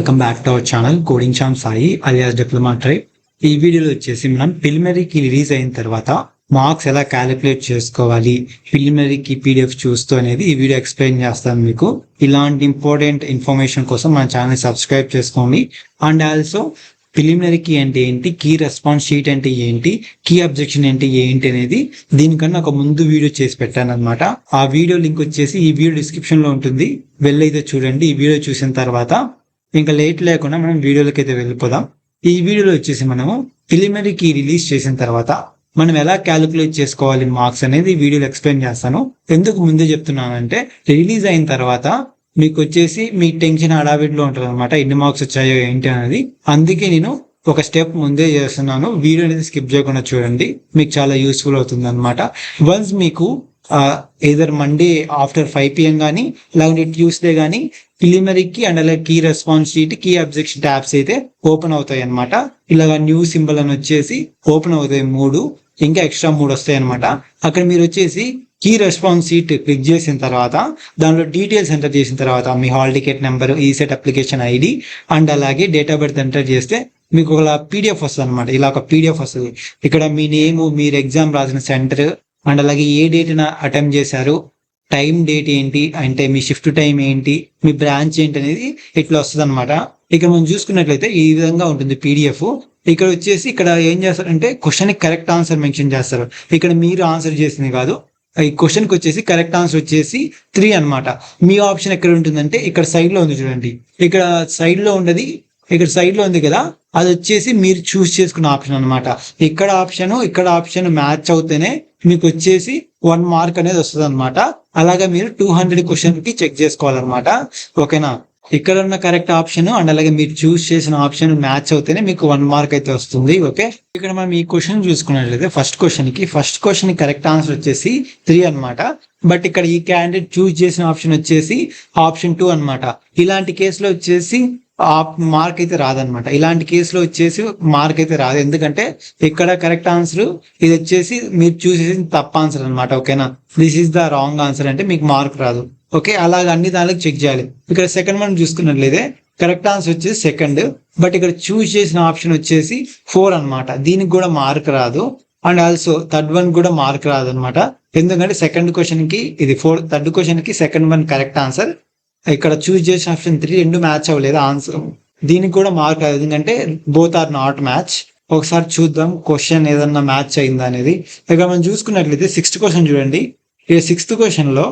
Welcome back to our channel coding Shyam Sai alias diploma tribe. ఈ వీడియోలో వచ్చేసి మనం ప్రిలిమినరీకి రిలీజ్ అయిన తర్వాత మార్క్స్ ఎలా క్యాలిక్యులేట్ చేసుకోవాలి, ప్రిలిమినరీకి పీడిఎఫ్ చూస్తూ అనేది ఈ వీడియో ఎక్స్ప్లెయిన్ చేస్తాను మీకు. ఇలాంటి ఇంపార్టెంట్ ఇన్ఫర్మేషన్ కోసం మన ఛానల్ సబ్స్క్రైబ్ చేసుకోండి. అండ్ ఆల్సో ప్రిలిమినరీకి అంటే ఏంటి, కీ రెస్పాన్స్ షీట్ అంటే ఏంటి, కీ అబ్జెక్షన్ అంటే ఏంటి అనేది దీనికన్నా ఒక ముందు వీడియో చేసి పెట్టాను అనమాట. ఆ వీడియో లింక్ వచ్చేసి ఈ వీడియో డిస్క్రిప్షన్ లో ఉంటుంది, వెళ్ళైతే చూడండి. ఈ వీడియో చూసిన తర్వాత ఇంకా లేట్ లేకుండా మనం వీడియోలకి అయితే వెళ్ళిపోదాం. ఈ వీడియోలో వచ్చేసి మనము ప్రిలిమినరీకి రిలీజ్ చేసిన తర్వాత మనం ఎలా క్యాలిక్యులేట్ చేసుకోవాలి మార్క్స్ అనేది ఈ వీడియోలో ఎక్స్ప్లెయిన్ చేస్తాను. ఎందుకు ముందే చెప్తున్నానంటే రిలీజ్ అయిన తర్వాత మీకు వచ్చేసి మీ టెన్షన్ హడావిడిలో ఉంటుంది అనమాట, ఎన్ని మార్క్స్ వచ్చాయో ఏంటి అనేది. అందుకే నేను ఒక స్టెప్ ముందే చేస్తున్నాను. వీడియో అనేది స్కిప్ చేయకుండా చూడండి, మీకు చాలా యూస్ఫుల్ అవుతుంది అనమాట. వన్స్ మీకు ఏదర్ మండే ఆఫ్టర్ 5 PM కానీ లేకుంటే ట్యూస్డే కానీ ప్రిలిమినరీకి అండ్ అలాగే key response sheet, key objection tabs అయితే ఓపెన్ అవుతాయి అనమాట. ఇలాగా న్యూ సింబల్ అని వచ్చేసి ఓపెన్ అవుతాయి 3, ఇంకా ఎక్స్ట్రా 3 వస్తాయి అనమాట. అక్కడ మీరు వచ్చేసి కీ రెస్పాన్స్ షీట్ క్లిక్ చేసిన తర్వాత దానిలో డీటెయిల్స్ ఎంటర్ చేసిన తర్వాత మీ hall ticket number, ECET application ID and అలాగే డేట్ ఆఫ్ బర్త్ ఎంటర్ చేస్తే మీకు ఒక పీడిఎఫ్ వస్తుంది అనమాట. ఇలా ఒక పీడిఎఫ్ వస్తుంది. ఇక్కడ మీ నేమ్, మీరు ఎగ్జామ్ రాసిన సెంటర్ అండ్ అలాగే ఏ డేట్న అటెంప్ట్ చేశారు, టైం డేట్ ఏంటి అంటే మీ షిఫ్ట్ టైం ఏంటి, మీ బ్రాంచ్ ఏంటి అనేది ఇట్లా వస్తుంది అనమాట. ఇక్కడ మనం చూసుకున్నట్లయితే ఈ విధంగా ఉంటుంది పీడిఎఫ్. ఇక్కడ వచ్చేసి ఇక్కడ ఏం చేస్తారంటే క్వశ్చన్ కి కరెక్ట్ ఆన్సర్ మెన్షన్ చేస్తారు. ఇక్కడ మీరు ఆన్సర్ చేసింది కాదు, ఈ క్వశ్చన్ కి వచ్చేసి కరెక్ట్ ఆన్సర్ వచ్చేసి 3 అనమాట. మీ ఆప్షన్ ఎక్కడ ఉంటుందంటే ఇక్కడ సైడ్ లో ఉంది చూడండి, ఇక్కడ సైడ్ లో ఉండదు, ఇక్కడ సైడ్ లో ఉంది కదా, అది వచ్చేసి మీరు చూస్ చేసుకున్న ఆప్షన్ అనమాట. ఇక్కడ ఆప్షన్ మ్యాచ్ అవుతేనే మీకు వచ్చేసి 1 మార్క్ అనేది వస్తుంది అనమాట. అలాగే మీరు 200 క్వశ్చన్ కి చెక్ చేసుకోవాలన్నమాట. ఓకేనా, ఇక్కడ ఉన్న కరెక్ట్ ఆప్షన్ అండ్ అలాగే మీరు చూస్ చేసిన ఆప్షన్ మ్యాచ్ అవుతేనే మీకు 1 మార్క్ అయితే వస్తుంది. ఓకే, ఇక్కడ మనం ఈ క్వశ్చన్ చూసుకున్నట్లయితే ఫస్ట్ క్వశ్చన్ కి కరెక్ట్ ఆన్సర్ వచ్చేసి 3 అనమాట. బట్ ఇక్కడ ఈ క్యాండిడేట్ చూస్ చేసిన ఆప్షన్ వచ్చేసి ఆప్షన్ 2 అనమాట. ఇలాంటి కేసులో వచ్చేసి మార్క్ అయితే రాదనమాట. ఇలాంటి కేసులో వచ్చేసి మార్క్ అయితే రాదు, ఎందుకంటే ఇక్కడ కరెక్ట్ ఆన్సర్, ఇది వచ్చేసి మీరు చూసేసి తప్ప ఆన్సర్ అనమాట. ఓకేనా, this is the wrong answer అంటే మీకు మార్క్ రాదు. ఓకే, అలాగ అన్ని దానికి చెక్ చేయాలి. ఇక్కడ సెకండ్ మనం చూసుకున్నట్లయితే కరెక్ట్ ఆన్సర్ వచ్చేసి సెకండ్, బట్ ఇక్కడ చూస్ చేసిన ఆప్షన్ వచ్చేసి 4 అనమాట. దీనికి కూడా మార్క్ రాదు. అండ్ ఆల్సో థర్డ్ వన్ కూడా మార్క్ రాదు అనమాట, ఎందుకంటే సెకండ్ క్వశ్చన్ కి ఇది 4, థర్డ్ క్వశ్చన్ కి సెకండ్ వన్ కరెక్ట్ ఆన్సర్. ఇక్కడ చూస్ చేసిన ఆప్షన్ 3 రెండు మ్యాచ్ అవ్వలేదు ఆన్సర్, దీనికి కూడా మార్క్ రాదు, ఎందుకంటే బోత్ ఆర్ నాట్ మ్యాచ్. ఒకసారి చూద్దాం క్వశ్చన్ ఏదన్నా మ్యాచ్ అయిందా అనేది. ఇక్కడ మనం చూసుకున్నట్లయితే 6th క్వశ్చన్ చూడండి. ఈ 6th క్వశ్చన్ లో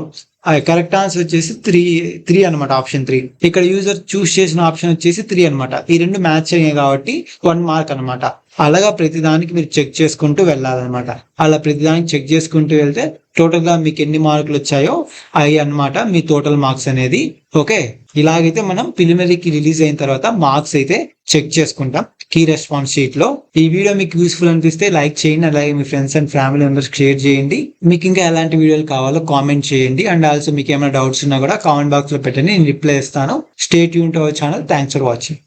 కరెక్ట్ ఆన్సర్ వచ్చేసి 3 అనమాట, ఆప్షన్ 3. ఇక్కడ యూజర్ చూస్ చేసిన ఆప్షన్ వచ్చేసి 3 అనమాట. ఈ రెండు మ్యాచ్ అయ్యాయి కాబట్టి 1 మార్క్ అనమాట. అలాగా ప్రతిదానికి మీరు చెక్ చేసుకుంటూ వెళ్ళాలన్నమాట. అలా ప్రతిదానికి చెక్ చేసుకుంటూ వెళ్తే టోటల్ గా మీకు ఎన్ని మార్కులు వచ్చాయో అవి అనమాట మీ టోటల్ మార్క్స్ అనేది. ఓకే, ఇలాగైతే మనం ప్రిలిమినరీకి రిలీజ్ అయిన తర్వాత మార్క్స్ అయితే చెక్ చేసుకుంటాం కీ రెస్పాన్స్ షీట్ లో. ఈ వీడియో మీకు యూస్ఫుల్ అనిపిస్తే లైక్ చేయండి, అలాగే మీ friends and family members share చేయండి. మీకు ఇంకా ఎలాంటి వీడియోలు కావాలో కామెంట్ చేయండి. అండ్ ఆల్సో మీకు ఏమైనా డౌట్స్ ఉన్నా కూడా కామెంట్ బాక్స్ లో పెట్టండి, నేను రిప్లై ఇస్తాను. Stay tune to our channel. Thanks for watching.